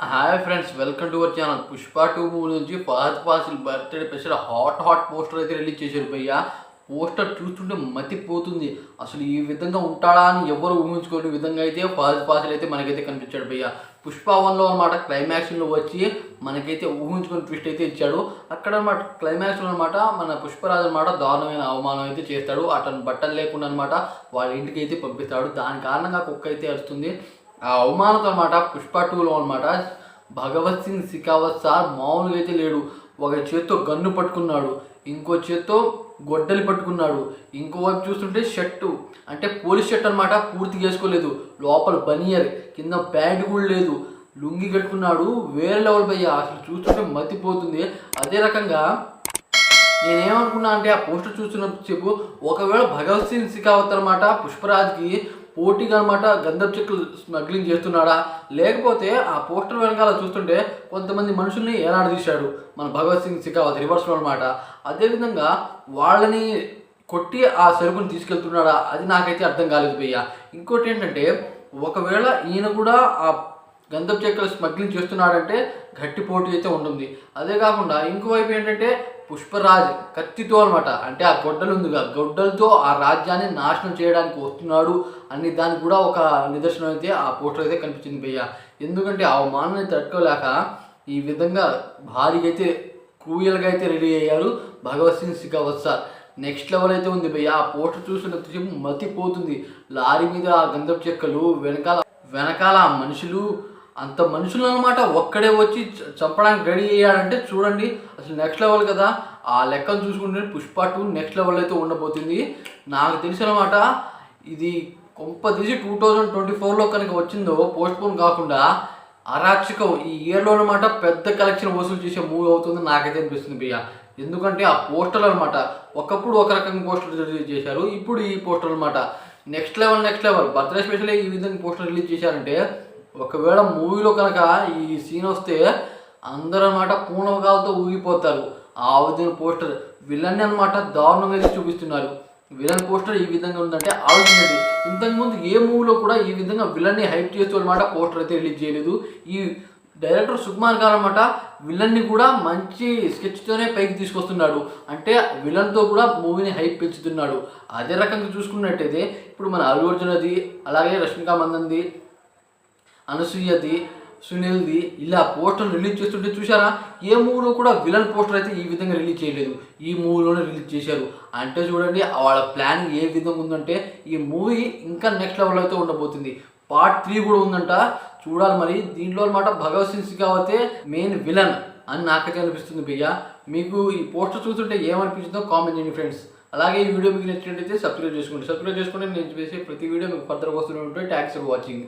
Hi friends, welcome to our channel. Pushpa 2 movie నుంచి Fahadh Faasil birthday special hot poster అయితే release చేశారు భయ్య. పోస్టర్ చూస్తుంటే మతిపోతుంది. అసలు ఈ విధంగా ఉంటాడా అని ఎవరు ఊహించుకోని విధంగా అయితే ఫహద్ ఫాసిల్ అయితే మనకైతే కనిపించాడు భయ్య. పుష్ప 1లో అనమాట క్లైమాక్స్లో వచ్చి మనకైతే ఊహించుకొని ట్విస్ట్ అయితే ఇచ్చాడు. అక్కడ అనమాట క్లైమాక్స్లో అనమాట మన పుష్పరాజు అనమాట దారుణమైన అవమానం అయితే చేస్తాడు. అతను బట్టలు లేకుండా అనమాట వాళ్ళ ఇంటికి అయితే పంపిస్తాడు. దాని కారణంగా కుక్క అయితే అరుస్తుంది. ఆ అవమానంతో అనమాట పుష్ప 2లో అనమాట భగవత్ సింగ్ షెకావత్ సార్ మామూలుగా అయితే లేడు. ఒక చేత్తో గన్ను పట్టుకున్నాడు, ఇంకో చేత్తో గొడ్డలి పట్టుకున్నాడు, ఇంకోవైపు చూస్తుంటే షర్టు అంటే పోలీస్ షర్ట్ అనమాట పూర్తిగా వేసుకోలేదు, లోపల బనియర్ కింద ప్యాంట్ కూడా లేదు, లుంగి కట్టుకున్నాడు. వేరే లెవెల్ భయ్య, అసలు చూస్తుంటే మతిపోతుంది. అదే రకంగా నేనేమనుకున్నా అంటే ఆ పోస్టర్ చూస్తున్నప్పుడు చెప్పు, ఒకవేళ భగవత్ సింగ్ షెకావత్ అనమాట పుష్పరాజ్కి పోటీగా అనమాట గంధపు చెక్కులు స్మగ్లింగ్ చేస్తున్నాడా, లేకపోతే ఆ పోస్టర్ వెనకాల చూస్తుంటే కొంతమంది మనుషుల్ని ఏలాడదీశాడు మన భగవత్ సింగ్ షెకావత్ రివర్స్లో అనమాట. అదేవిధంగా వాళ్ళని కొట్టి ఆ సరుకుని తీసుకెళ్తున్నాడా, అది నాకైతే అర్థం కాలేదు భయ్య. ఇంకోటి ఏంటంటే ఒకవేళ ఈయన కూడా ఆ గంధపు చెక్కలు స్మగ్లింగ్ చేస్తున్నాడంటే గట్టి పోటీ అయితే ఉంటుంది. అదే కాకుండా ఇంకోవైపు ఏంటంటే పుష్పరాజ్ కత్తితో అనమాట అంటే ఆ గొడ్డలు ఉందిగా, గొడ్డలతో ఆ రాజ్యాన్ని నాశనం చేయడానికి వస్తున్నాడు అని దానికి కూడా ఒక నిదర్శనం అయితే ఆ పోస్టర్ అయితే కనిపించింది భయ్య. ఎందుకంటే ఆ అవమానాన్ని తట్టుకోలేక ఈ విధంగా భారీగా అయితే క్రూయల్గా అయితే రెడీ అయ్యారు Bhagwat Singh Shekhawat sir. Next level అయితే ఉంది భయ్య. ఆ పోస్టర్ చూసినంతసేపు మతిపోతుంది. లారీ మీద ఆ గంధపు చెక్కలు, వెనకాల ఆ మనుషులు, అంత మనుషులు అనమాట ఒక్కడే వచ్చి చంపడానికి రెడీ అయ్యాడంటే చూడండి, అసలు నెక్స్ట్ లెవెల్ కదా. ఆ లెక్కలు చూసుకుంటే పుష్ప 2 నెక్స్ట్ లెవెల్ అయితే ఉండబోతుంది. నాకు తెలిసినమాట ఇది కొంప తీసి 2024లో కనుక వచ్చిందో పోస్ట్పోన్ కాకుండా అరాచకం ఈ ఇయర్లో అనమాట పెద్ద కలెక్షన్ వసూలు చేసే మూవీ అవుతుంది నాకైతే అనిపిస్తుంది భయ్య. ఎందుకంటే ఆ పోస్టర్లు అనమాట ఒకప్పుడు ఒక రకంగా పోస్టర్ రిలీజ్ చేశారు, ఇప్పుడు ఈ పోస్టర్ అనమాట నెక్స్ట్ లెవెల్ బర్త్డే స్పెషల్ ఈ విధంగా పోస్టర్ రిలీజ్ చేశారంటే ఒకవేళ మూవీలో కనుక ఈ సీన్ వస్తే అందరూ అనమాట పూనవగాలతో ఊగిపోతారు. ఆ విధంగా పోస్టర్ విలన్ అనమాట దారుణంగా చూపిస్తున్నారు. విలన్ పోస్టర్ ఈ విధంగా ఉందంటే ఆలోచించండి, ఇంతకుముందు ఏ మూవీలో కూడా ఈ విధంగా విలన్ని హైప్ చేస్తూ అనమాట పోస్టర్ అయితే రిలీజ్ చేయలేదు. ఈ డైరెక్టర్ సుకుమార్ గారు అనమాట విలన్ని కూడా మంచి స్కెచ్తోనే పైకి తీసుకొస్తున్నాడు. అంటే విలన్తో కూడా మూవీని హైప్ పెంచుతున్నాడు. అదే రకంగా చూసుకున్నట్టయితే ఇప్పుడు మన అల్లు అర్జున్ది, అలాగే రష్మిక మందన్ది, అనసూయది, సునీల్ది ఇలా పోస్టర్లు రిలీజ్ చేస్తుంటే చూసారా, ఏ మూవీలో కూడా విలన్ పోస్టర్ అయితే ఈ విధంగా రిలీజ్ చేయలేదు, ఈ మూవీలోనే రిలీజ్ చేశారు. అంటే చూడండి వాళ్ళ ప్లానింగ్ ఏ విధంగా ఉందంటే ఈ మూవీ ఇంకా నెక్స్ట్ లెవెల్ అయితే ఉండబోతుంది. పార్ట్ 3 కూడా ఉందంట, చూడాలి మరి. దీంట్లో అనమాట భగవత్ సింగ్ షెకావతే మెయిన్ విలన్ అని నాకైతే అనిపిస్తుంది భయ్య. మీకు ఈ పోస్టర్ చూస్తుంటే ఏమనిపించిందో కామెంట్ చేయండి ఫ్రెండ్స్. అలాగే ఈ వీడియో మీకు నచ్చినట్టయితే సబ్స్క్రైబ్ చేసుకోండి. నేను చేసే ప్రతి వీడియో మీకు ఫర్దర్గా వస్తూనే ఉంటాయి. Thanks for watching.